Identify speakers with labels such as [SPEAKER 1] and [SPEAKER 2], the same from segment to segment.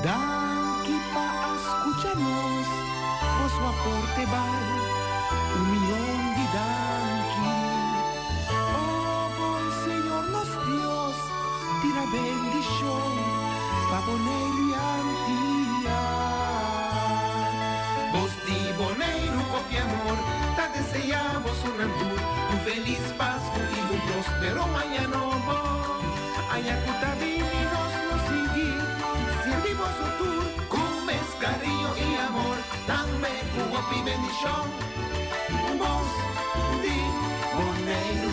[SPEAKER 1] Danke pa escucharnos, vos su aporte bar, 1,000,000 de danke. Oh, buen Señor nos Dios, tira bendición, pa poner antía. Vos di boneiro con amor, te deseamos un rentur, un feliz Pascua y un próspero año nuevo. Ayacuta divinos nos sigue, servimos su tour, con cariño y amor, dame cubo y bendición. Vos di boneiro.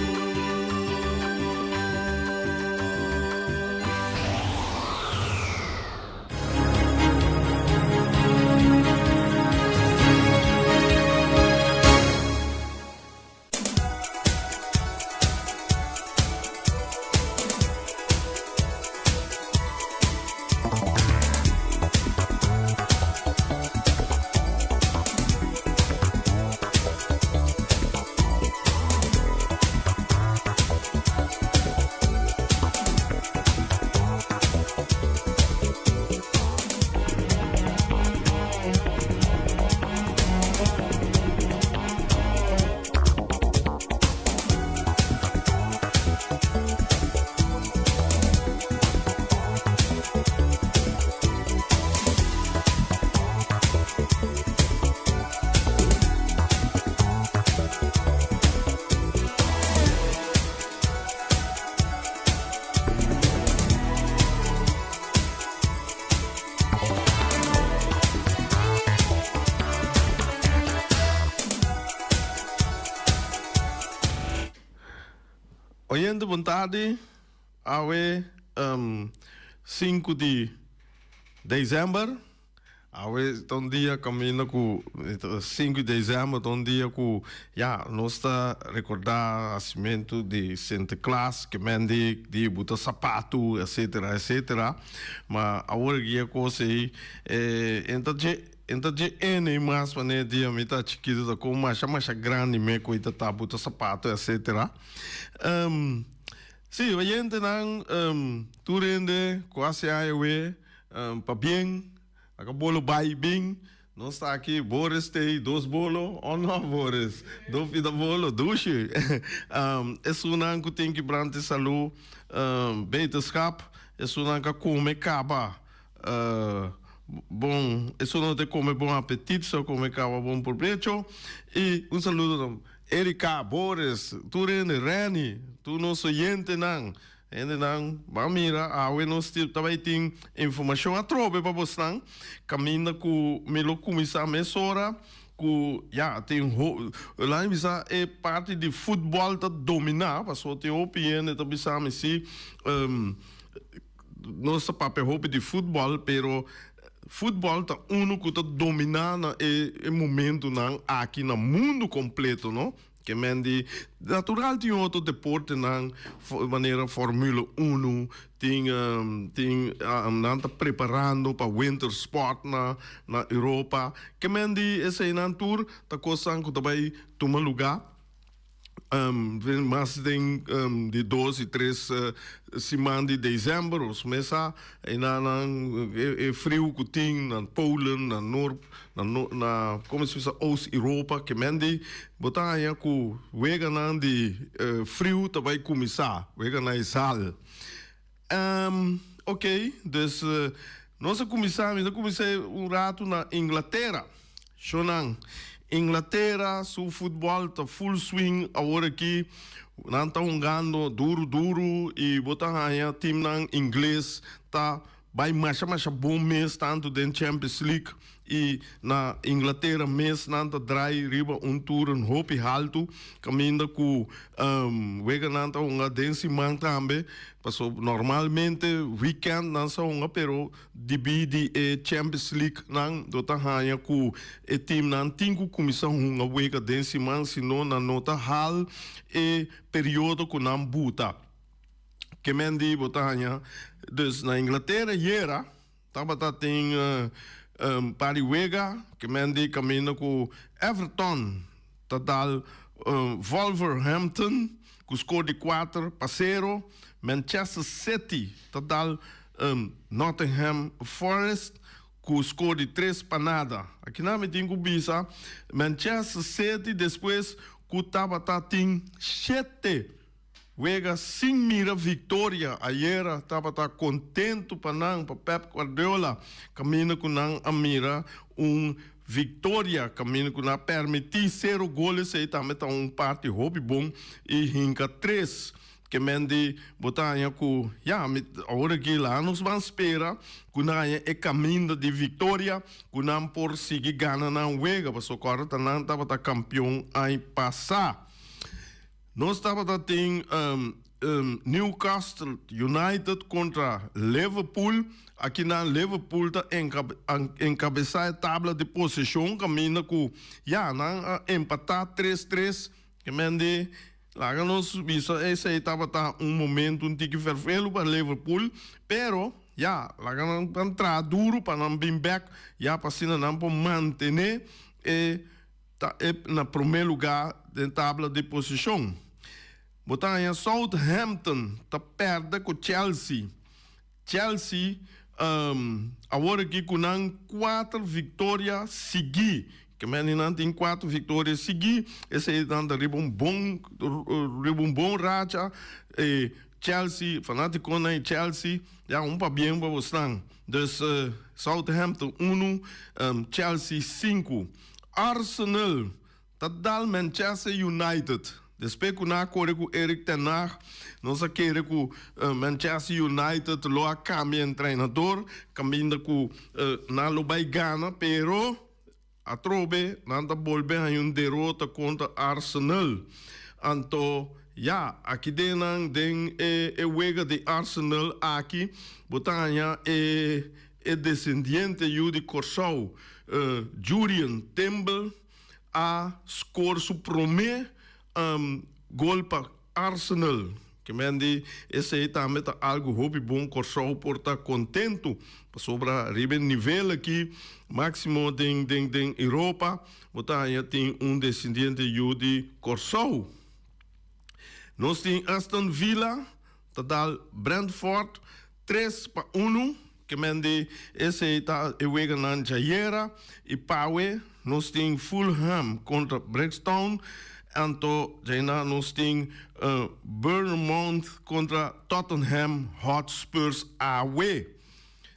[SPEAKER 2] Oyente, boa tarde. Awe 5 de dezembro. Awe um dia caminho com 5 de dezembro, um dia com nós está recordar o nascimento de Santa Claus, que mende de botar sapato, etc, etc. Mas agora que é coisa aí, então de mais mané dia me tá chiquito com mais grande me coita tá botar sapato, etc. Sim, oyente não tu rende quase aí para bem. Acabou bem bem, não está aqui, Boris tem 2 bolos, ou não, Boris? 2 vida bolo, duche. Isso não que tem que branter saúde, beterschap, isso não que come caba. Bom, isso não te come bom apetite, só come caba bom por preço. E saludo a Erika, Boris, tu Reni, tu não sou gente não. En dan, mira, nós também tem informação a trobe para você, caminha com melo começar mesora, com tem lá é parte de futebol tá dominar, passou tem opinião tá bisa se nossa papel de futebol, pero futebol tá que tá dominar na momento não aqui no mundo completo, não? Que mendi natural tem outro deporte na maneira Fórmula 1 não tá preparando para winter sport na Europa que mendi esse tour tá coisa que também toma lugar mas tem de 2 e 3 semanas de dezembro, os meses é frio que tem na Polen, na Norte, na como se diz, Oost-Europa, que mende, botar aí que vega de frio também começar, vega na sal. Ok, dus nós comecei rato na Inglaterra, Shonan. Inglaterra, seu futebol está full swing agora aqui, não está jogando duro e botar aí o time inglês está vai mais bom mês tanto dentro da Champions League e na Inglaterra mês não está dry riba tour hope alto caminho com vega não está densimang também passou normalmente weekend não só pero divide Champions League não dota hanya com o time não tem que começar vega densimang senão na nota hal e período com não buta que mendi botar hanya dus na Inglaterra era tava tem Pariwega que mendi caminho com Everton total Wolverhampton com score de 4-0 Manchester City total Nottingham Forest, com score de 3 para nada. Aqui na me tem bisa Manchester City, depois que estava tem 7. Wega sem mira vitória. Ayer estava contento para Pep Guardiola. Caminho com a mira vitória. Caminho com permitir 0 goles. E também tá parte hobby bom. E hinca 3. Que mende botar com agora que lá nos vamos esperar que é caminho de vitória que não por seguir ganhando na Wega. Mas agora não estava campeão aí passar. Nós estávamos tem Newcastle United contra Liverpool. Aqui na Liverpool está encabeçar a tabela de posição. Caminha com empatar 3-3. Que mende lá nós vimos esse estava momento um tique fervelo para Liverpool, pero lá não entrar duro para não vir back, para assim não para manter na primeiro lugar da tabela de posição. Botar em Southampton tá perto com Chelsea. Chelsea agora aqui com 4 vitórias seguidas. Que não tem 4 vitórias seguidas. Esse aí tá um bom racha. Chelsea, fanático Chelsea, para bem para você. Dus Southampton 1, Chelsea 5. Arsenal tá dal Manchester United. Depois que na corre com Erik ten Hag, nós quer com Manchester United lo cambia treinador, caminha com na lo vai ganhar, pero a trobe nanda volve a derrota contra Arsenal. Então, aqui dentro den wega de Arsenal aqui, botanya descendiente de Corsau, Julian Temple a score su primeiro gol para Arsenal. Que mende esse aí também tá algo hobby bom, Corsau por estar contento sobre o nível aqui máximo de Europa, botar tem descendente de Corsau. Nós temos Aston Villa, total Brentford 3-1, que mende esse aí tá ewega na Jaira e Pawe. Nós temos Fulham contra Brixton. Anto Jaina nós temos Bournemouth contra Tottenham Hotspurs away.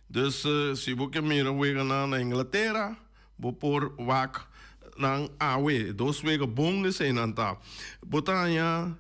[SPEAKER 2] Dus se você mira wega na Inglaterra, vou por wak na away. Dos wega bom de ser nanta. Botanya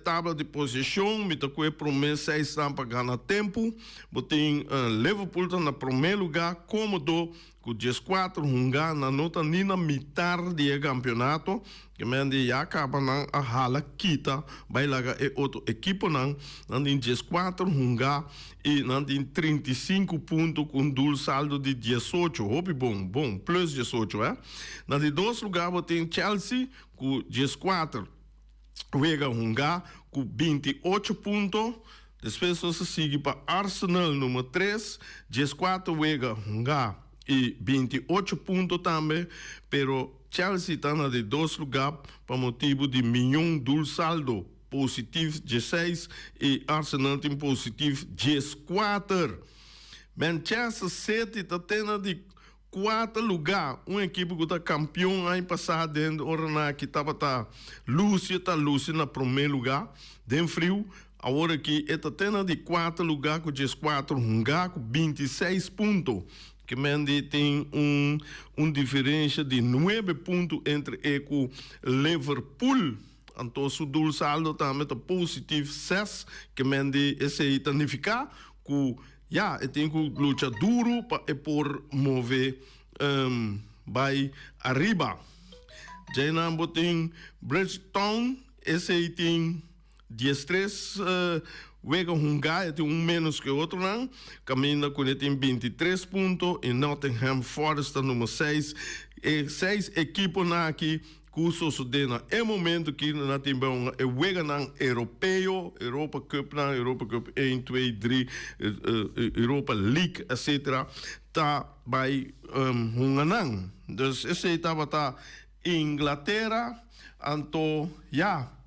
[SPEAKER 2] tabela de posição, me tocou primeiro 6 para ganhar tempo. Botem Liverpool na primeiro lugar, cômodo com 14 hunga na nota nem na metade do campeonato. Que mende acaba na a hala kita, vai lá outro equipe não tem 14 hunga e não tem 35 pontos com dul saldo de 18. Hobby bom, plus 18, Na de 2 lugares tem Chelsea com 14. Wega hunga com 28 pontos. Depois você segue para Arsenal número 3, 14 Wega hunga e 28 pontos também, pero Chelsea está na de 2 lugares para motivo de milhão do saldo positivo 16 e Arsenal tem positivo 14. Manchester City está tendo de 4 lugares, uma equipe que está campeão ano passado dentro da que estava Lúcia na primeiro lugar, dentro frio. Agora que está tendo de 4 lugares com 14 lugares com 26 pontos. Que mende tem diferença de 9 pontos entre e Liverpool. Então, o saldo também está positivo 6, que mende esse aí significa que tem que lutar duro para por mover vai arriba. Já não tem Bridgetown, esse aí tem 13 Wega Hunga tem menos que o outro, não? Caminha com ele tem 23 pontos. E Nottingham Forest número 6. E 6 equipes aqui. Curso sudena. É momento que nós temos o Wega europeu, Europa Cup 1, 2, 3, Europa League, etc. Tá vai Hunganang. Então, esse estava Inglaterra. Então,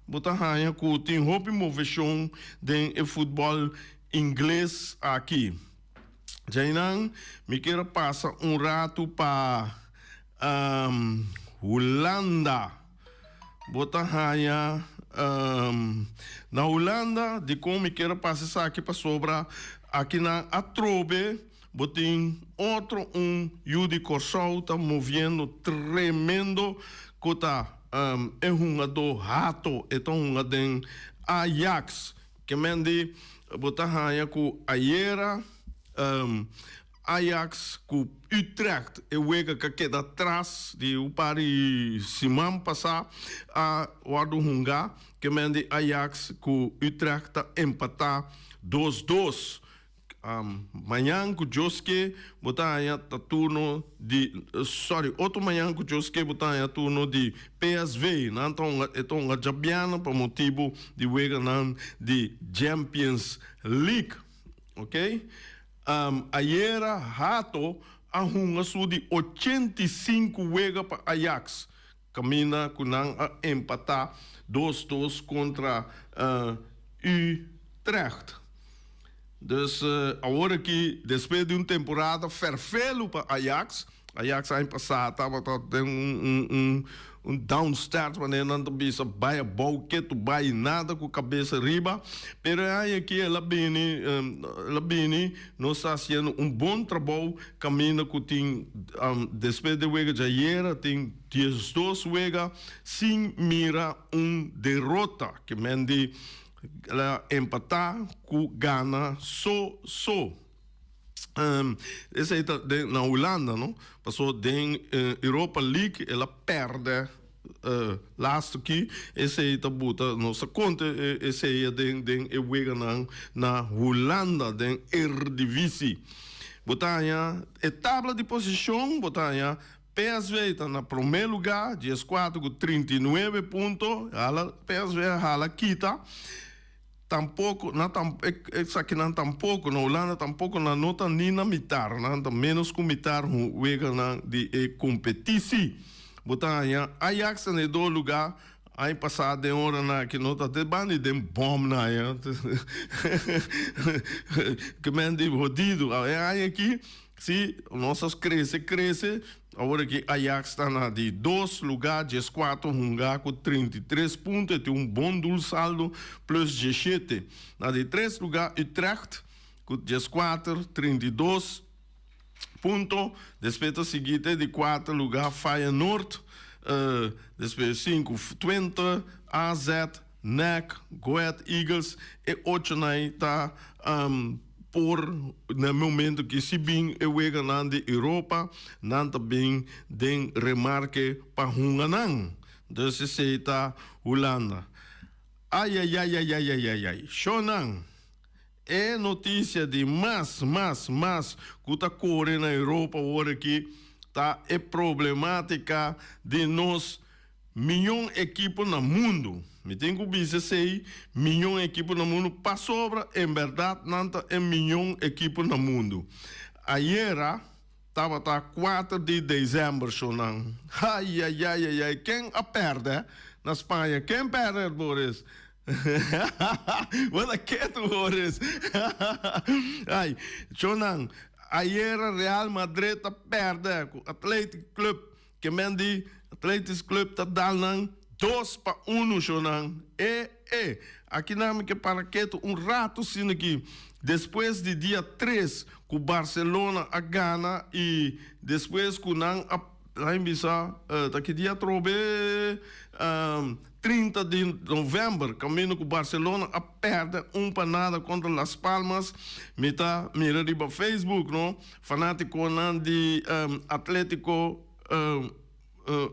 [SPEAKER 2] botar que tem roupa movição de futebol inglês aqui. Jainang, me quero passar rato para Holanda. Bota raia na Holanda, de como me quero passar aqui para sobra, aqui na Atrobe, botem outro Yudi Corsol, tá movendo tremendo, cota é do rato, então den Ajax, que mende botar raia com Aiera, Ajax com Utrecht, e wega que queda atrás de o pari semana passar a Wardunga, que mende Ajax com Utrecht tá empatar 2-2. Manhã com Joske botar turno de outro manhã com Joske botar turno de PSV, então a Jabiana por motivo de wega de Champions League, ok? Ayer Rato arruma de 85 wega para Ajax, camina com a empatar 2-2 contra Utrecht. Dus agora que depois de uma temporada fervelo para Ajax ano passado estava tendo downstart, mas não bisa baia bauqueto, baia nada com cabeça riba, pero aí aqui ela bem nós está fazendo bom trabalho, caminha com tem depois de wega de ayer tem 12 wega sem mira derrota, que mende ela empatar com Ghana esse aí tá na Holanda, não? Passou da Europa League, ela perde last aqui, esse aí tá bota nossa conta, esse aí é na Holanda, den Eredivisie. Botanha, tabela de posição, botanha, PSV está na primeiro lugar, 14 com 39 pontos, PSV hala quita. Tampouco, aqui não tampouco, na Holanda tampouco na nota nem na mitar, não menos com mitar o wega de competição. Botanha, Ajax em do lugar, aí passado de hora na que nota de bande de bom na que mende rodido, aí aqui se nossas cresce, agora que Ajax está na de 2 lugares, 4 lugares com 33 pontos, tem bom dulce saldo, plus 17. Na de 3 lugares, Utrecht, com 14, 32 pontos. Depois a seguinte, de 4 lugares, Feyenoord, depois 5, Twente, AZ, NEC, Goethe Eagles, e 8 está por no momento que se bem eu wega na de Europa não também den remarque para Hunganan dus se está Holanda ai Shonan é notícia de mais que está correndo na Europa agora que tá é problemática de nós milhão equipe no mundo. Me tenho que dizer milhão equipe no mundo para sobra, em verdade, não é milhão equipe no mundo. Ayer estava 4 de dezembro, Shonan. Ai, quem a perde na Espanha? Quem perde, Boris? What a cat, Boris. Ai, Shonan, ayer Real Madrid perde com o Atlético Club, que mendi Atlético Club está dando 2-1, Shonan. Aqui não que para quieto rato sim aqui. Depois de dia 3, com Barcelona a Gana e depois com lá em Bissau, daqui dia trobe 30 de novembro, caminho com Barcelona a perde para nada contra Las Palmas. Mira riba Facebook, não? Fanático de Atlético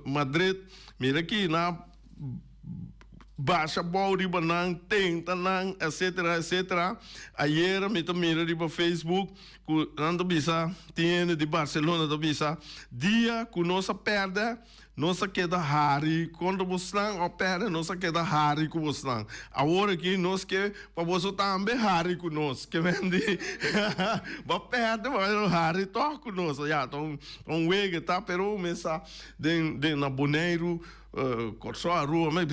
[SPEAKER 2] Madrid, mira aqui na baixa bola riba não tenta não etc. Ayer me mira riba Facebook com ando bisa tiene de Barcelona do bisa dia com nossa perde nossa queda hari quando você não perde nossa queda hari com você agora que nós que para você também hari com nós que vende vai perde vai hari toca com nós já então wega tá pero mesa de na Boneiro corso a rua, mas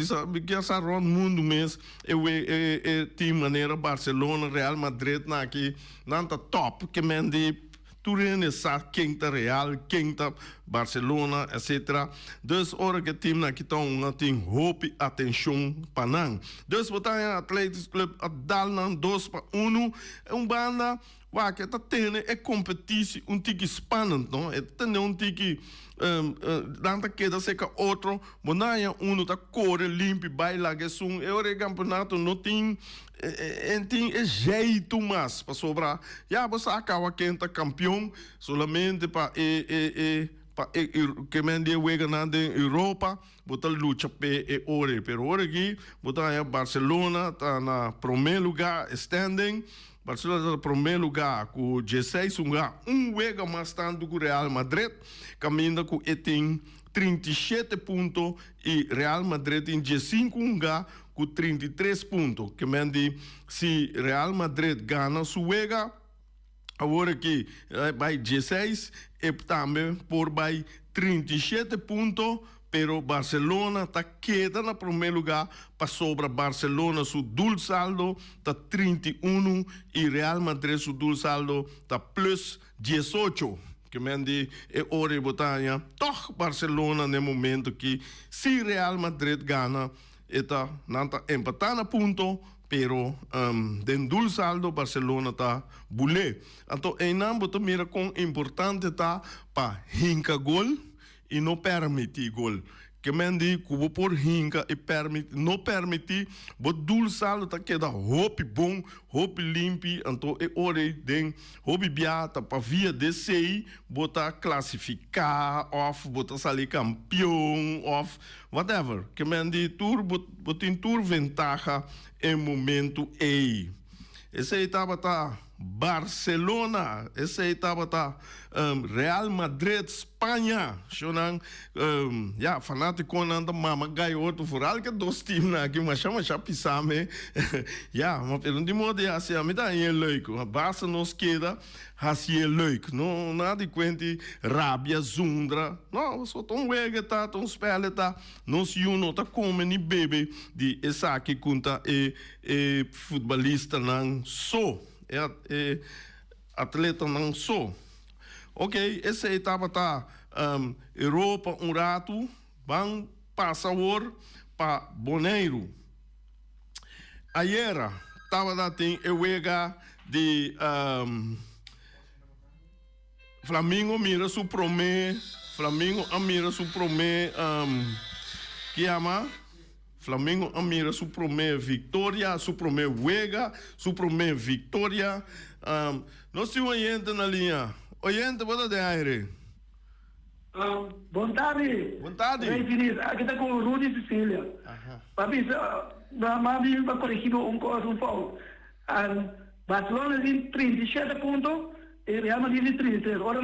[SPEAKER 2] que essa rond mundo mês e team maneira Barcelona, Real Madrid na aqui, nanta top que mendi Turene sa quem tá Real, quem tá Barcelona, etc. Dus hora que team na que tão na tem hope atenção panang. Dus botar Atlético Club a dal nan 2-1 banda waar que tá tendo é competitie tique spannend, não? É tendo tique danta queda seca outro, bonaya tá corre limpo baila que sum é o campeonato não tem tem jeito mais para sobrar. Já você acaba quem tá campeão solamente para que mende wega na Europa, botar luta pe ore, pero ore aqui botar Barcelona tá na primeiro lugar standing. Barcelona está no primeiro lugar com 16 lugar, wega mais tanto que o Real Madrid, caminha com tem 37 pontos e Real Madrid tem 15 lugar com 33 pontos. Que mende se Real Madrid ganha sua wega, agora que vai 16 e também por vai 37 pontos. Pero Barcelona está queda no primeiro lugar para sobra Barcelona, su dul saldo está 31 e Real Madrid su dul saldo está plus 18. Que mendi é hora de botar, toch Barcelona no momento que se Real Madrid ganha, está empatando ponto, pero den dul saldo Barcelona está bulé. Então, em ambos mira com importante tá para hinca gol e não permitir gol. Que mendi cubo por hinca e não permitir, but dul saldo tá queda hope bom, hope limpi, então é hora de hope biata para via DCI, botar classificar, off, botar sair campeão, off, whatever. Que mendi botin tur ventaja em momento E. Essa etapa tá Barcelona, essa etapa tá Real Madrid, Espanha. Shonang, fanático nanda mama gai outro fural que dois times aqui, mas chama chapisame. Mas pelo de modo assim, a me dá em leuk. A Barça nos queda assim leuk. Não nada de quente rabia zundra. Não, só tão wega tá, tão spele tá. Não se uno tá come ni bebe de essa aqui conta e futebolista não só. É atleta não só. Ok, essa etapa tá Europa rato, vão passar para Boneiro. Ayer estava lá tem Ewega de Flamengo mira su promê, Flamengo mira su promê, que ama Flamengo mira su promê vitória, su promê Wega, su promê vitória. Nós temos oyente na linha. Oyente, boa tarde, Aire.
[SPEAKER 3] Boa tarde.
[SPEAKER 2] Boa tarde.
[SPEAKER 3] Aqui está com o Rudy Cecília. Papi, para corrigir coisa um pouco. Barcelona tem 37 pontos e Real Madrid tem 33. Agora,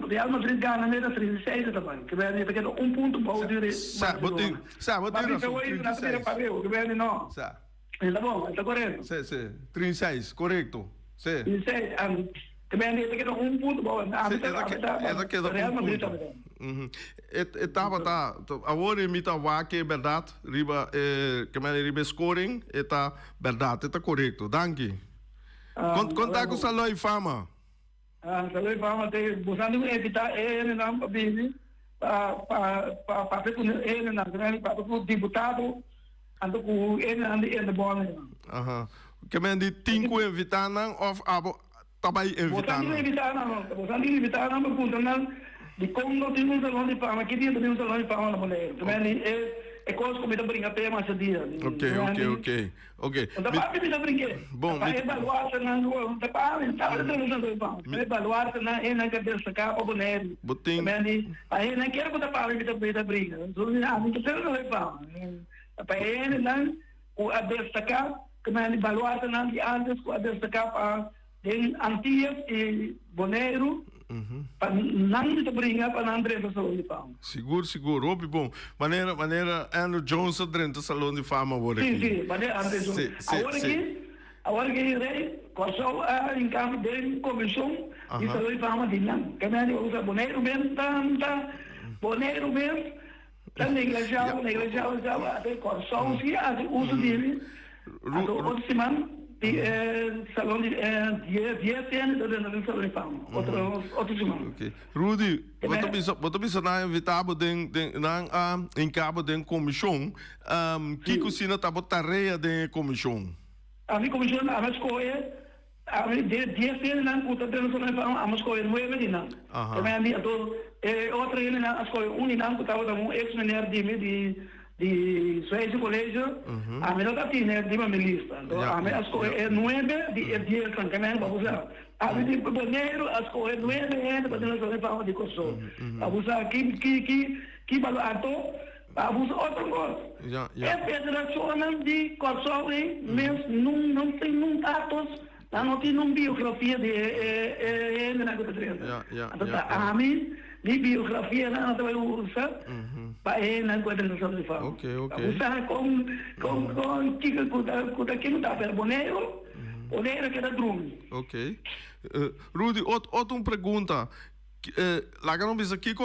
[SPEAKER 3] Real Madrid ganha 36 também. Que vai ter ponto bom de Barcelona.
[SPEAKER 2] Papi,
[SPEAKER 3] que hoje na primeira papel, que vai não. Tá bom, está correto.
[SPEAKER 2] Sim, 36, correto. Sim.
[SPEAKER 3] 36, que vai ter ponto bom. Real Madrid também.
[SPEAKER 2] Etapa tá, agora imita wake verdade, riba que me riba scoring, eta verdade, está correto. Danke. Conta com Saloi Fama.
[SPEAKER 3] Saloi Fama tem buscando evitar ele não busy para ele não para o deputado ando com ele ando bom.
[SPEAKER 2] Que me di 5 evitar não of abo tabai evitar.
[SPEAKER 3] Buscando evitar não punto não de como tem um salão de fama, que tem um salão de fama na Boneiro. Também é coisa como eu brincar até mais dia.
[SPEAKER 2] Ok.
[SPEAKER 3] Então papi me brinquei.
[SPEAKER 2] Bom,
[SPEAKER 3] para evaluar se não tá para estava tentando bom. Evaluar se na cabeça capa Boneiro. Também aí não quero que tá para me brincar. Então não tem fama. Para ele não o a destacar que me evaluar se não de antes o a destacar para tem Antillas e Boneiro. Para não te brincar para não entrar no salão de fama.
[SPEAKER 2] Seguro. Obi bom. Maneira Andrew Jones dentro do salão de fama agora aqui.
[SPEAKER 3] Sim, maneira Andrew Jones. Agora que ele começou a em campo dele comissão de salão de fama de não. Que me usa Boneiro mesmo, Boneiro mesmo. na igreja, até só os que uso dele, outro semana, salão de 10 anos, do salão de fama, outro semana.
[SPEAKER 2] Rudy, você bisa na invitado em cabo da comissão, que cocina tá botar tarefa da comissão?
[SPEAKER 3] A minha comissão, a minha escolha, a minha 10 anos na puta do salão de fama, a minha escolha 9 de não. Também outra ele na escola unidade que estava um ex-menor de Suécia colégio a melhor da tinha de uma lista a minha escola é 9 de 10 também para usar a de boneiro a escola é 9 anos para nós fazer de curso para usar que barato para usar outro coisa é federação de curso mas não tem dados não tem biografia de na coisa a mim de biografia não vai usar para na coordenação de fama. Usar com chica que não dá para boneiro que era drum.
[SPEAKER 2] Rudy, outra pergunta. Lá que não diz aqui que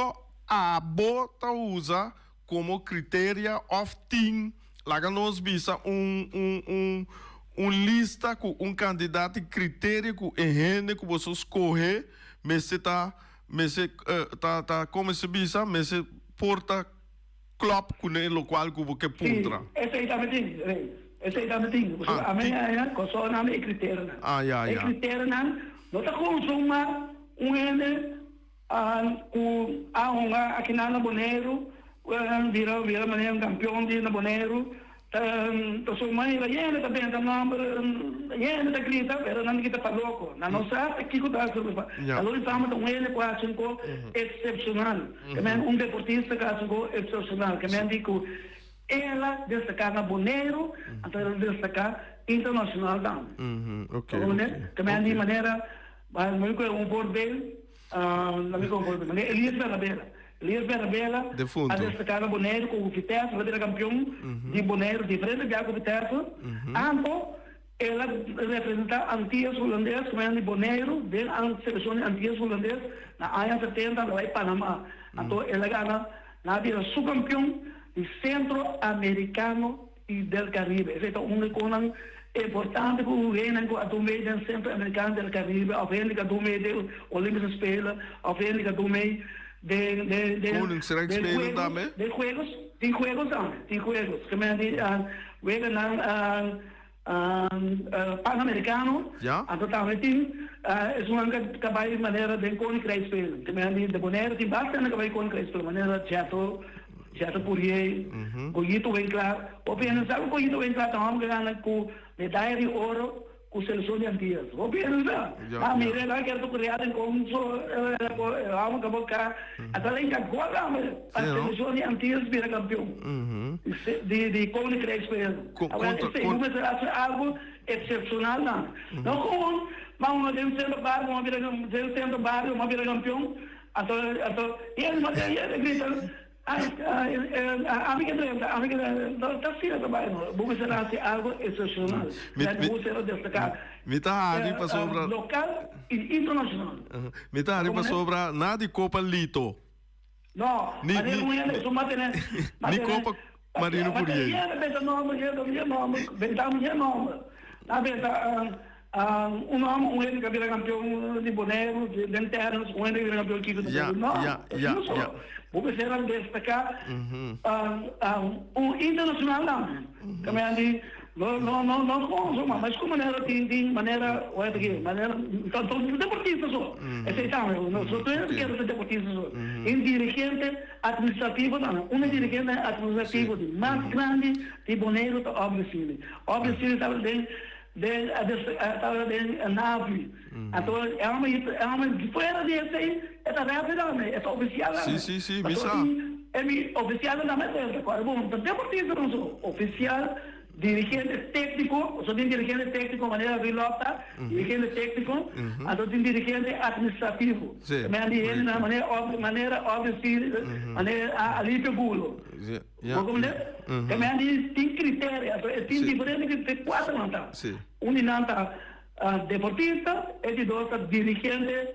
[SPEAKER 2] a bota usa como critério of team. Lá que nós bisa lista com candidato e critério com gente que você escolhe, mas você tá como se bisa, mas você porta club com ele local que você puntra.
[SPEAKER 3] Exatamente. A minha é que só não é critério. É critério não tá consuma ele com a aqui na Boneiro, vira maneira campeão de Boneiro. So mãe ela ainda também da número ainda da grita pero não kita paloko na nossa aqui que dá sobre a luz fama de ele quase um excepcional também deportista quase um excepcional também digo ela destacar na Boneiro até destacar internacional também de maneira mas muito bordel não me concordo mas Elias Bernabella a destacar no Boneiro com o Vitesse, vai ter campeão de Boneiro, diferente de água Vitesse. Anto, ela representa Antillas holandês, como é de Boneiro, da seleção de Antillas holandês, na AIA 70, lá em Panamá. Então, ela ganha na vida subcampeão de Centro-Americano e del Caribe. Esse é um icono importante que o reino do meio do Centro-Americano del Caribe, a venda do meio do Olímpicos Spelen, a venda do meio de juegos que me juegan Panamericano totalmente es una cabal manera de conquistar que me de poner de bastante cabal conquistar manera teatro Purier Goyito bem claro o pensar Goyito bem claro estamos ganhando com medalha de ouro com seleção de Antillas. O pensar a mira lá que eu tô criado com vamos colocar até lá em agora a seleção de Antillas vira campeão de conquistar agora isso é algo excepcional não como vamos dentro do bar vamos virar campeão então ele mas grita amiga tá certo trabalho vamos fazer algo excepcional vamos ser destacar local e internacional
[SPEAKER 2] me tá arriba sobre nada de Copa Lito
[SPEAKER 3] não mas não é isso mas
[SPEAKER 2] nem Copa Marino Purier
[SPEAKER 3] nome na verdade um ele que vira campeão de Boneiro de Denternos ele que vira campeão aqui do não vamos ser destacar internacional também não consuma mas como maneira tanto deportista só aceitável não só que deportista só dirigente administrativo não dirigente administrativo de mais grande de Boneiro da Obrecine estava estava de nave então é uma fora desse aí é rápido é oficial
[SPEAKER 2] sim missa
[SPEAKER 3] é oficial da meta agora bom deportista não sou oficial dirigente técnico só tem dirigente técnico maneira pilota dirigente técnico então tem dirigente administrativo também ele na maneira oficial maneira ali pegulo também tem critérios tem diferente de quatro não tá um não tá deportista e de dois dirigente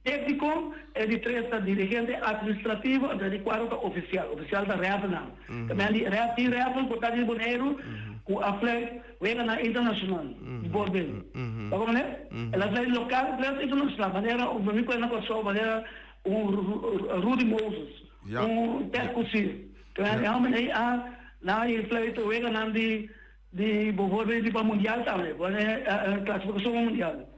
[SPEAKER 3] técnico, e de 3 dirigente administrativo, e de 4 oficial da reata não. Também ali reata por causa de Boneiro, com a flag vem na internacional, de Borbel. Tá como né? Ela flag local, flag internacional, maneira o meu amigo na coisa, maneira Rudy Moses, Ted Cousin. Também realmente na flag vem na de Borbel de mundial também, classificação mundial.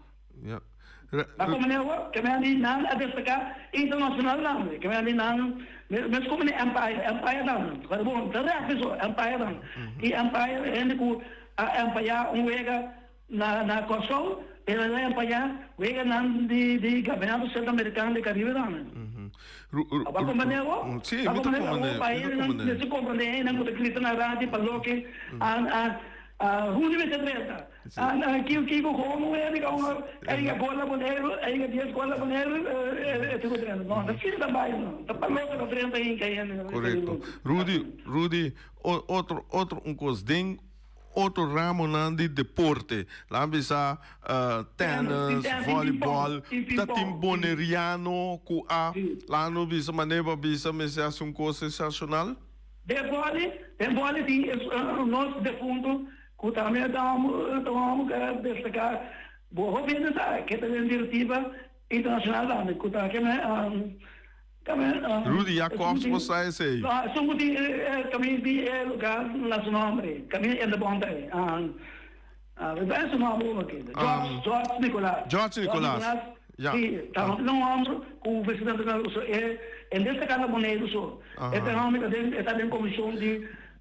[SPEAKER 3] Ako menewa, kami ani nang ada seka internasional lang, kami ani nang mas ko empire lang, karbon tara so empire lang. I empire ende ku empire wega na Kosovo, ela na empire wega nang di government centro-americano de Caribe lang. Ako menewa,
[SPEAKER 2] sim,
[SPEAKER 3] ako
[SPEAKER 2] muito
[SPEAKER 3] menewa, país nang se compreende nang kutikita na radi paloke Rudy me treta. Que como ele a bola boneiro, ele 10 bola boneiro, tudo dentro. Não, não fica mais não. Tá para logo na frente aí caindo.
[SPEAKER 2] Correto. Rudy, outro coisa outro ramo de deporte. Lá bisa tennis, voleibol, tatim boneriano, lá no bisa maneira bisa mesmo um coisa sensacional.
[SPEAKER 3] De vôlei tem nosso defunto que também estamos a destacar boa vida que também diretiva internacional que também
[SPEAKER 2] Rudy Jacobs você aí
[SPEAKER 3] somos também de lugar nacional também é da banda vai ser uma boa aqui George Nicolas não vamos com o presidente nesse caso Boneiro só está dentro da comissão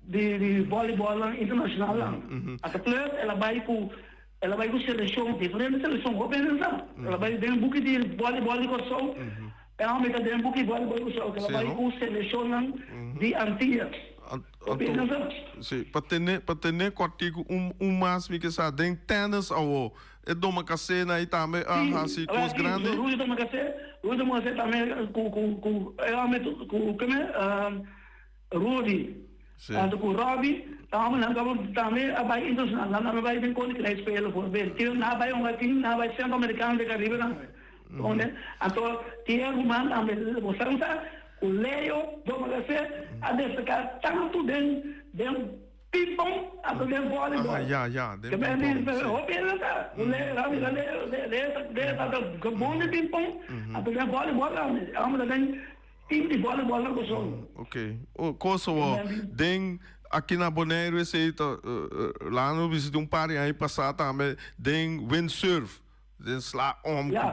[SPEAKER 3] de voleibol internacional lá até plus ela vai com seleção diferente seleção organizada ela vai dentro book de voleibol de Kosovo ela vai dentro book de voleibol de Kosovo ela vai com seleção de Antillas.
[SPEAKER 2] Sim, para ter contigo mais que sabe tem tennis ou é doma cacena aí também assim coisa grande.
[SPEAKER 3] Rudy doma cacena também com Rudy com Robbie também a vai internacional não vai bem com ele espelho por ver que não vai centro americano de Caribe não onde então tinha uma também você o Leo doma cacena a destacar tanto dentro ping-pong atau dia voleibol. Kemudian hobi lah, dia tak kebun di ping-pong atau dia voleibol lah. Kamu dengan tim di voleibol lah Kosovo.
[SPEAKER 2] Okay. O Kosovo, den aqui na Bonaire esse lá no visite par aí passado também den windsurf. Den sla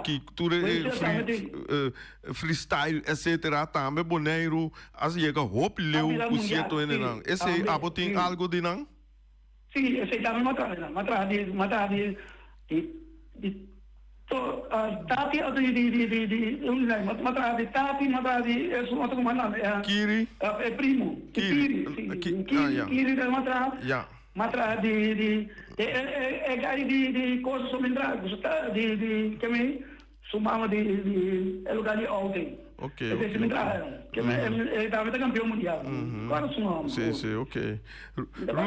[SPEAKER 2] que tudo freestyle etc. também Bonaire as chega hope leu o certo ainda não. Esse abo tem algo de não?
[SPEAKER 3] Sim, esse também matra de tapi atau matra de tapi matra de é só outro mana
[SPEAKER 2] Kiri
[SPEAKER 3] é primo Kiri da matra de gari de coisas somendradas de que sumava de lugar de ontem.
[SPEAKER 2] Ok.
[SPEAKER 3] Que ele estava campeão mundial. Agora sumamos.
[SPEAKER 2] Sim, ok.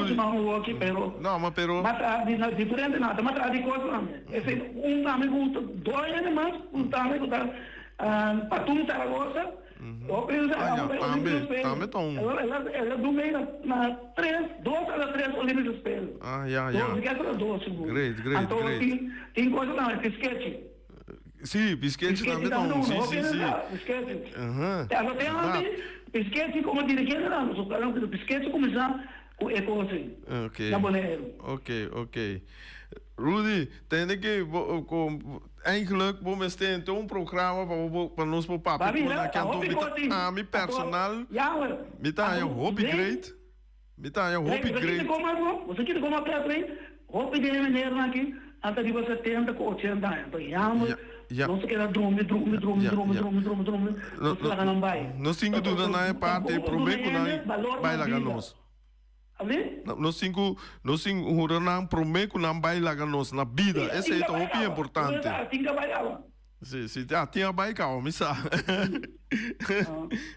[SPEAKER 3] Sumamos aqui, pero.
[SPEAKER 2] Não, mas pero.
[SPEAKER 3] Matra de diferente nada, matra de coisas não. Esse amigo dois animais, amigo da Patum Zaragoza. Ela do meio na 2 a 3 Olímpicos Espelhos.
[SPEAKER 2] Great.
[SPEAKER 3] Então, tem coisa não, é bisquete.
[SPEAKER 2] Sim, bisquete também não. Sim.
[SPEAKER 3] Bisquete. Agora tem bisquete como dirigente não, só que bisquete começar com ecosse. Na Bonaire.
[SPEAKER 2] Ok. Rudy, tem que eigenlijk we steken een programma para nós para papi na que a mi personal met aan je hobby great
[SPEAKER 3] você quer como até hobby de maneira aqui até de você tenta com 80 anos não se quer drume não vai
[SPEAKER 2] nós cinco do na parte prometo na vai lá nós nós cinco não prometo não vai lá nós na vida esse é o hobby importante sim tinha baicao missa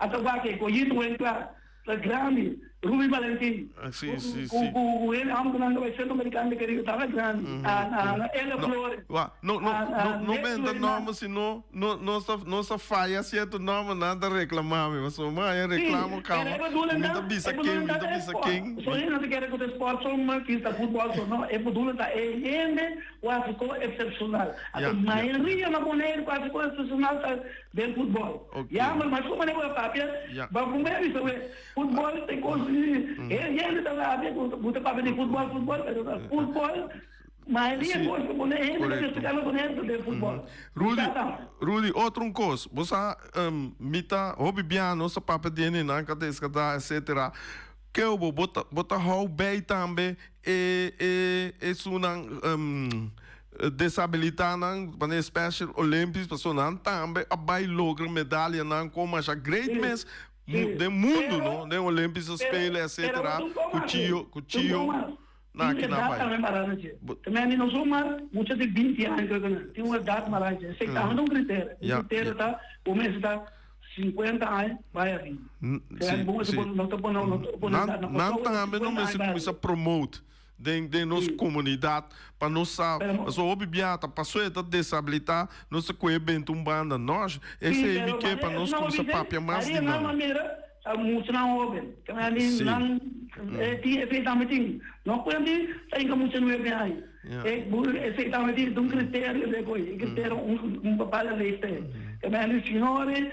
[SPEAKER 3] até vai que coido entra grande Ruby Valentin.
[SPEAKER 2] Sim.
[SPEAKER 3] Ele é um centro-americano que ele estava grande. Ela Flores.
[SPEAKER 2] Não vende nome, senão não se falha certo nome, nada reclamar. Mas o mais reclama, calma. Muita bisa quem.
[SPEAKER 3] Só ele não quer que o esporte só uma pista futebol, não. É por duro da ele, o ficou excepcional. A maioria na Bonaire quase ficou excepcional do futebol. Mas como é a papia, vai comer isso. Futebol tem coisa. Ele está lá, você papel de futebol, mas ele gosta de ele ficar no do futebol.
[SPEAKER 2] Rudy, outro coisa, você mita hobby bem nossa papel de na cadência etc. Que eu vou botar how bem também isso não desabilitar para Special Olympics para não também vai lograr medalha não como a great mess do mundo, não? De Olympics, espelho, etc. Cuchillo, na que não vai.
[SPEAKER 3] Também não sou mais, muitos de 20 anos, tem uma data mais, sei que está um critério. O critério está, o mês está 50 anos, vai a 20.
[SPEAKER 2] Não também não me se começa a promote de nossa comunidade para nossa mas o obbiata passou a desabilitar nossa coebento banda nós esse é que para nós começar papia mais de não
[SPEAKER 3] muito não ouvem que ali não efetivamente não pode sair como muito não é bem efetivamente de critério de coisa critério papel leste que ali senhores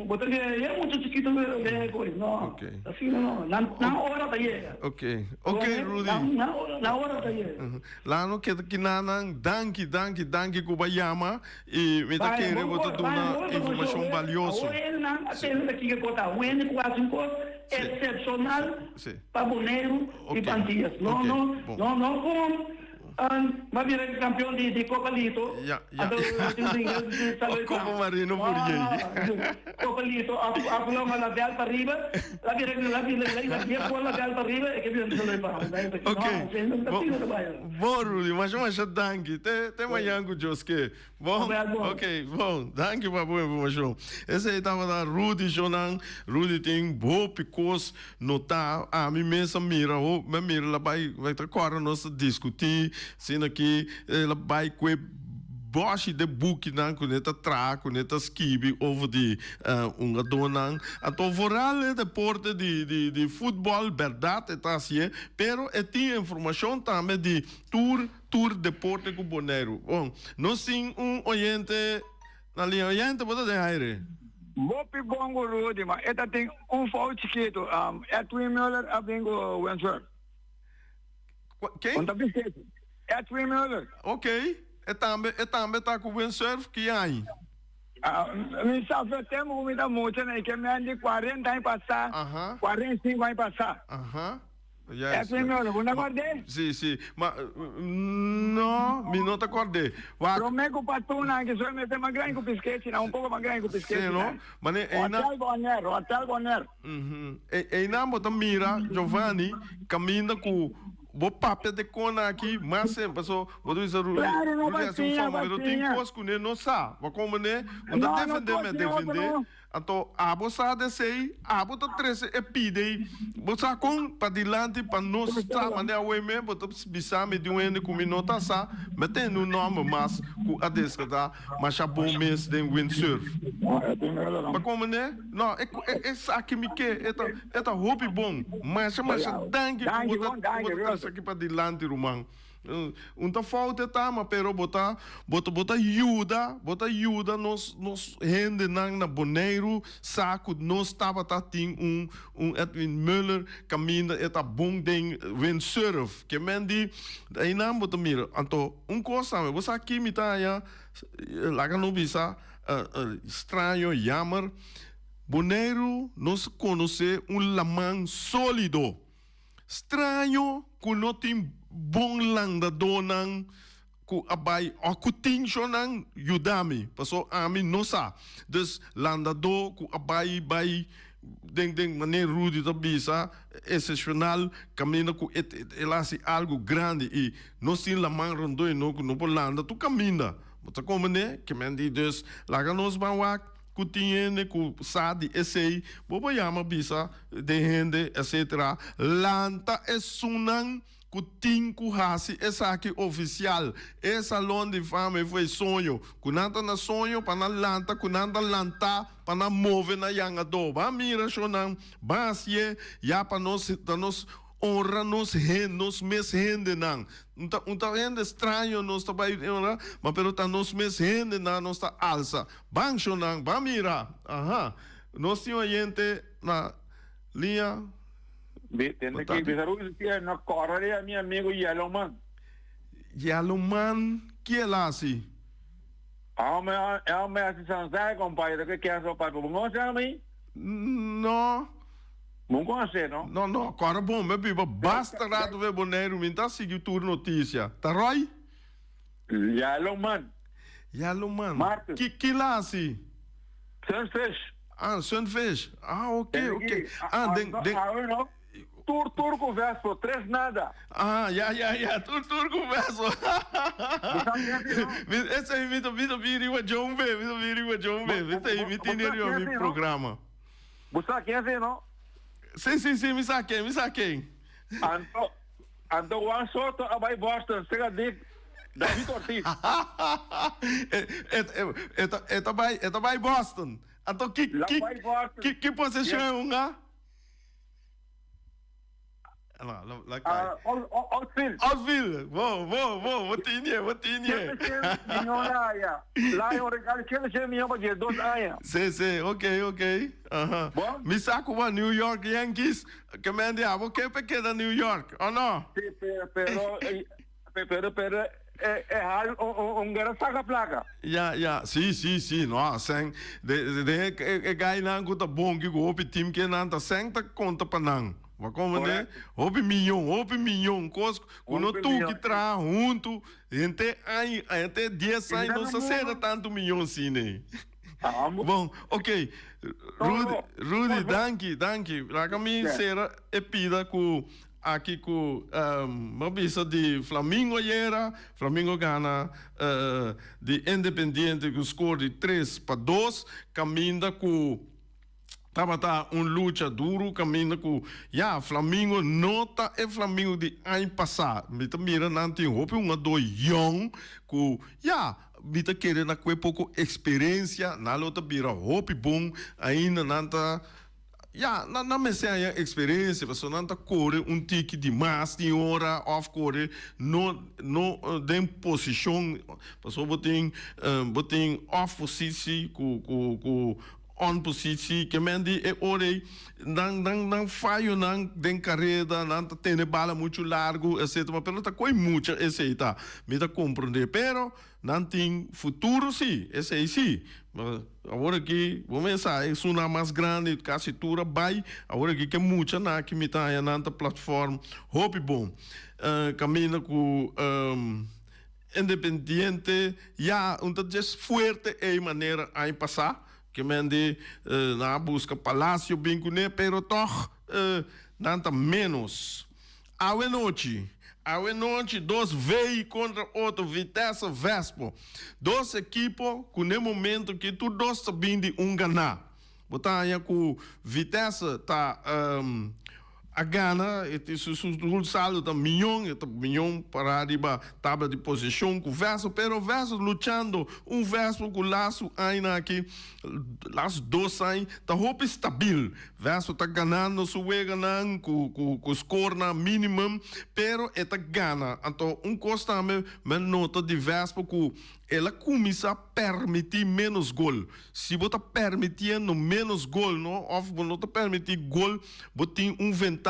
[SPEAKER 3] botar que é muito chiquito de coisa não assim não na hora da chega
[SPEAKER 2] ok Rudy
[SPEAKER 3] na hora da chega
[SPEAKER 2] lá no que não danke Kubayama e me tá querendo botar uma informação valiosa
[SPEAKER 3] ele não até aqui que botar o ele quase um coisa excepcional para Bonaire e Pantias não como vai virar campeão de Copa Lito.
[SPEAKER 2] Copa Marino Muriel.
[SPEAKER 3] Copa Lito, a Coloma la Real para arriba, la virar por la Real para arriba e que viram de levar.
[SPEAKER 2] Bom, Rudy, mas danke. Tem manhã com Joske. Bom, danke para boa informação. Esse aí estava da Rudy Jonan. Rudy tem boa picos notar. A mim mesmo mira lá vai ter agora nós discutir. Sendo aqui, ela vai com boche de book não coneta tra coneta skibi over de dona então vooral é deporte de futebol verdade está assim pero tem informação também de tour deporte com Bonaire bom nós tem oyente ali oyente pode de aire
[SPEAKER 4] Bopi bongo Rudy mas esta tem foul chiquito Edwin Miller abrindo Windsor
[SPEAKER 2] quem?
[SPEAKER 4] Edwin Miller.
[SPEAKER 2] Ok. E também está com o windsurf que aí.
[SPEAKER 4] Me sabe temos muita multa né que me ande 40 anos passar. 45 anos passar.
[SPEAKER 2] Yes.
[SPEAKER 4] Edwin Miller, você acordei?
[SPEAKER 2] Sim. Mas não, me não acordei.
[SPEAKER 4] Promego patuna que só me tem mais grande que o pisquete, não um pouco mais grande que o pisquete.
[SPEAKER 2] Sim, não? Mas
[SPEAKER 4] Hotel Bonner.
[SPEAKER 2] E na bota mira Giovanni caminha com vou papel de cona aqui, mas sempre só vou dizer eu tenho coisa com ele não sabe, vou como né, não defender, então a você descer, a você treze e pede, você com para dilante para nós tá, mas é o eme, você bisa me de um com minota sa, metendo um nome mas com a descada, mas a bom mês de windsurf. Mas como né, não é aqui me que é hobby bom, mas danke aqui para dilante rumang unta falta tama pero bota ajuda nos rende na Bonaire saco nos estava ting Edwin Miller caminha eta bom ding windsurf que mendi aí não bota mira então coisa você aqui me tá ya laga no bisa estranho jammer Bonaire nos conhece lamang sólido estranho que não tem bom landa donang ku abai aku ting shonang yudami paso ami nosa dus landa do ku abai bai deng maneira Rudy da bisa excepcional caminha ku elasi algo grande e nós tem la man rondo no por landa tu caminha mas como né que mendi dus laga nos banwak que tiene, que sabe, esse, bobo llama bisa, de gente, etc. Lanta é sunan, que tem que hasi, essa aqui oficial. Essa londe fama foi sonho. Kunanta na sonho, para lanta, kunanta lanta, para mover na yanga do. Ba mira, shonan, ba sie, ya para nos honra nos mes gente não gente estranho nos tá vai mas pero tá nos mes gente não nos tá alça bancho não ba mira nós tínhamos gente na linha
[SPEAKER 5] tem que ver que na Coreia meu amigo Yellowman
[SPEAKER 2] que é lá assim
[SPEAKER 5] é uma assistência companheiro que quer só para o sabe
[SPEAKER 2] não
[SPEAKER 5] não conhece, não?
[SPEAKER 2] Não, agora bom, meu biba, basta rato ver boneiro, me tá seguindo tua notícia. Tá Roy?
[SPEAKER 5] Yellowman.
[SPEAKER 2] Marcos. Que lá assim?
[SPEAKER 5] Sunfish.
[SPEAKER 2] Sunfish. Ok.
[SPEAKER 5] Tur converso, 3 nada.
[SPEAKER 2] Tur converso. Esse aí me vira o John B, me tem no programa.
[SPEAKER 5] Você quer assim, não?
[SPEAKER 2] Sim, me saquei.
[SPEAKER 5] Ando one shot abai Boston, chega de David Ortiz.
[SPEAKER 2] Eta vai Boston. Então que posição é uma? Outfield. Vou tinha.
[SPEAKER 5] Lá eu recado que ele chama minha de 2 anos.
[SPEAKER 2] Sim, ok. Me saco para New York Yankees, que me andava, ok, pequena New York, ou não?
[SPEAKER 5] Pero um gara saca placa.
[SPEAKER 2] Sim, não, sem de gai não conta bom que o time que não tá sem tá conta para não. Vai como né? Houve milhão, coisa quando tu que traz junto, até 10 anos não se será tanto milhão assim, né? Bom, ok. Rudy, danke. Lá que me será epida com aqui com uma visa de Flamengo gana de Independiente que score de 3-2, caminha com Tava luta duro, caminho com Flamengo nota é Flamengo de ano passado. Me tá mirando nanti hope do young com me tá querendo com pouco experiência, na luta vira hope bom ainda nanta na me sei a experiência, mas não tá corre tique de mais de hora off corre no dem posição, passou botem off position com on positie que mendi e ore dan falho nan den carreira nan tem bala muito largo etc mas pelo tá coi muita esse tá me tá compreender pero nan tem futuro sim esse aí sim agora que vamos pensar é uma mais grande quase tura vai agora que muita na que me tá na plataforma hope bom caminha com Independiente just fuerte e maneira a passar que mende na busca palácio bincune pero toch nanta menos awe noite 2 veio contra outro Vitesse Vespo 2 equipos com no momento que tu dois sabem de ganhar botar aí com Vitesse tá a Gana, o saldo tá milhão para arriba tabela de posição com o Verso, pero o Verso lutando, Verso com o Laço ainda aqui, Laço 2 aí, tá roupa estabil, Verso tá ganhando, sua ganhando, com score na minimum, pero tá gana, então costa me nota de Verso com ela começa a permitir menos gol. Se você permitindo menos gol, não, ou não te permitir gol, você tem vantagem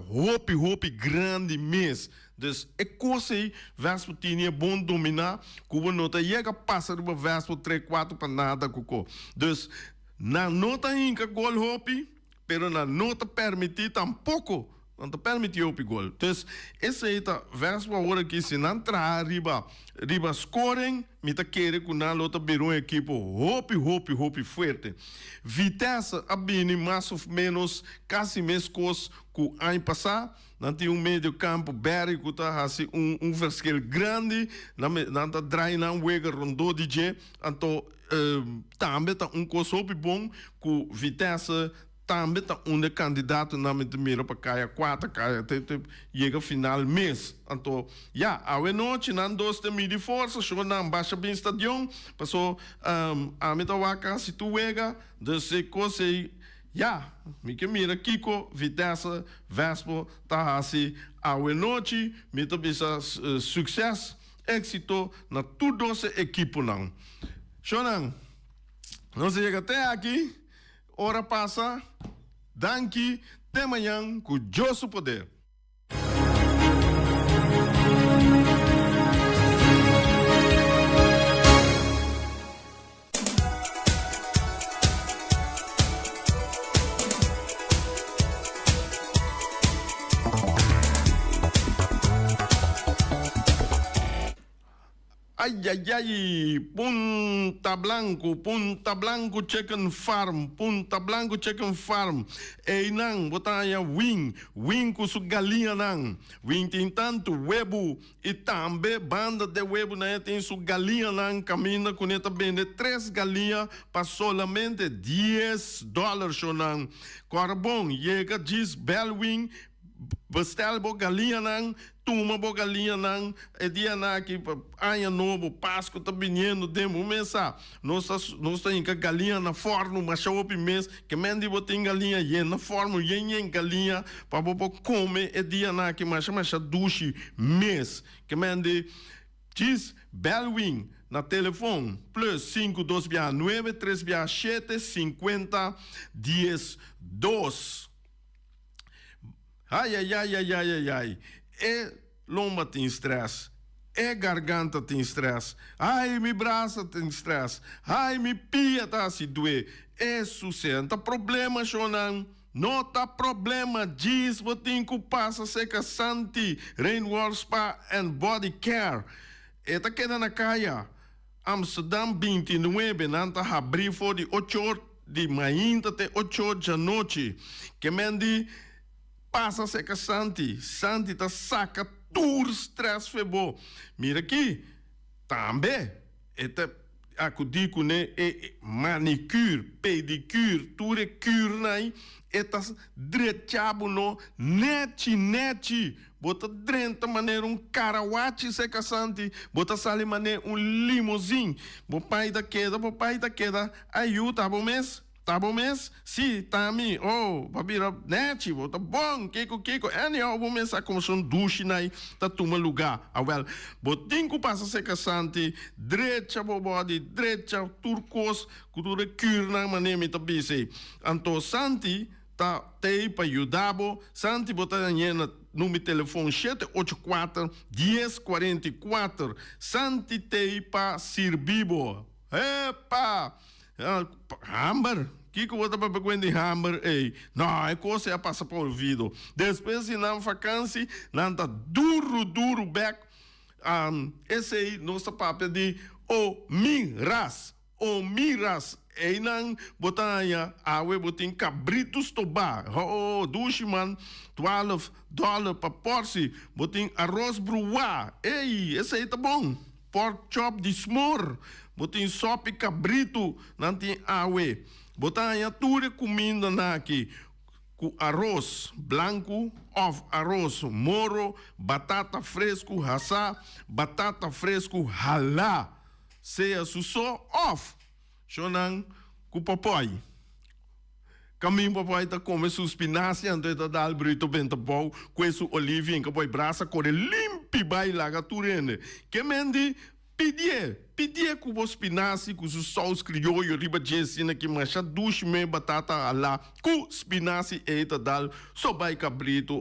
[SPEAKER 2] hope grande mesmo. Então, é coisa aí, Vespo tinha bom dominar, como não chega a passar do Vespo 3-4 para nada, cuco. Então, não tem gol hope, pero não te permitir tampouco não te permitiu o gol. Então, esse é o verso agora que se não entrar riba scoring, me tá querer que na outra beira equipe hope forte. Vitesse a bem mais ou menos quase mescos que ano passado. Não tem meio campo berry que tá assim verskel grande, não tá dry não wega rondo DJ, então também tá coisa bom que Vitesse também tá candidato na primeira para caia 4 caia chega final mês então a noite não dois de midi força chegou na baixa bem estadião passou a metawaka se tu wega de se coisa me que mira Kiko Vitesse Vespo tá assim a noite me tá bisa sucesso êxito na tudo essa equipe não Shonan não se chega até aqui hora passa, danke, de manhã, com o poder. Ai, Punta Blanco Chicken Farm. Ei, não, botaya wing com sua galinha, não. Wing tem tanto webo e também banda de webo, né? Tem sua galinha, não. Caminha com ela vende 3 galinhas para solamente $10, não. Corbon, chega, diz Bellwing, bestel bo galinha, não. Tuma bo galinha não é dia na que ano novo Páscoa tá vindo demo mesa nós tem galinha na forno mas só o mês que mendi botem galinha na forno galinha para bo comer é dia na que mas duche mês que mendi diz Bellwing na telefone plus 5269 367 50 10 2 ai lomba tem estresse, garganta tem estresse, me braço tem estresse, me pia tá se doer, sucesso, tá problema, Shonan, não tá problema, diz, botem que passa seca Santi, Rainwater Spa and Body Care, tá queda na caia, Amsterdam 29, nanta abrir for de 8 de manhã até 8 da noite, que mendi passa seca Santi tá saca tur stress febo. Mira aqui, também, acudico né, manicure, pedicure, ture cure né, drechabo no, neti, bota drenta maneira karawachi seca Santi, bota sali maneira limousine, bo pai da queda, ajuda, bom mês? Tá bom mês? Sim, tá mi. Babira net, tá bom. Kiko. Anyhow, vou pensar como são duche aí, tá toma lugar. Botinho passa seca Santi, direita bobody, direita turcos, cultura cure na maneira tá bise. Então Santi tá tei para ajudar, Santi botar na número telefone 784 1044. Santi tei para servir. Epa! Hammer? Que eu vou para pegar hammer? Não, é coisa é passar por ouvido. Depois, se não vacância, não tá duro back. Esse aí, nossa papel de miras. Não botar aí, botem cabritos tobar. Duche, man, $12 para porci. Botem arroz bruá. Esse aí tá bom. Pork chop de smor. Botem sopa e cabrito, não tem água. Botem a tura comida aqui. Com arroz branco, arroz moro, batata fresco, assá, batata fresco, halá. Seja só Shonan, com papai. Caminho papai tá comendo sua espinafre, então tá dando brito bem tá bom, com esse olivinho que põe braça, corre limpe baila a turene. Que mendi pedir com os espinafre, com os sós crioulo, riba de ensina que mancha duche me batata lá, com espinafre eita dal, só vai cabrito,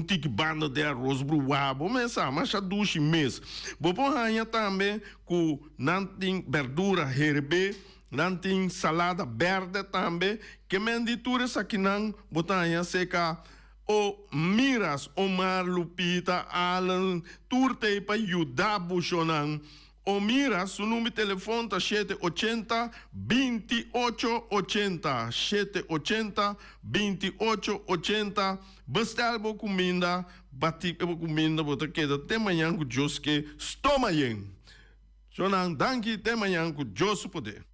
[SPEAKER 2] tique banda de arroz bruá, bom mensa, mancha duche mês. Bom rainha também com nantin verdura herbe, nantin salada verde também, que menditura aqui não botanha seca o Miras, Omar, Lupita, Alan, Turte para ajudar Buchonan. O Miras, su número de telefone tá 780-2880. 780-2880. Bestel bo comida, batik bo comida, bota queda até manhã com Deus que estou amanhã. Jonan, danke, até manhã com Deus poder.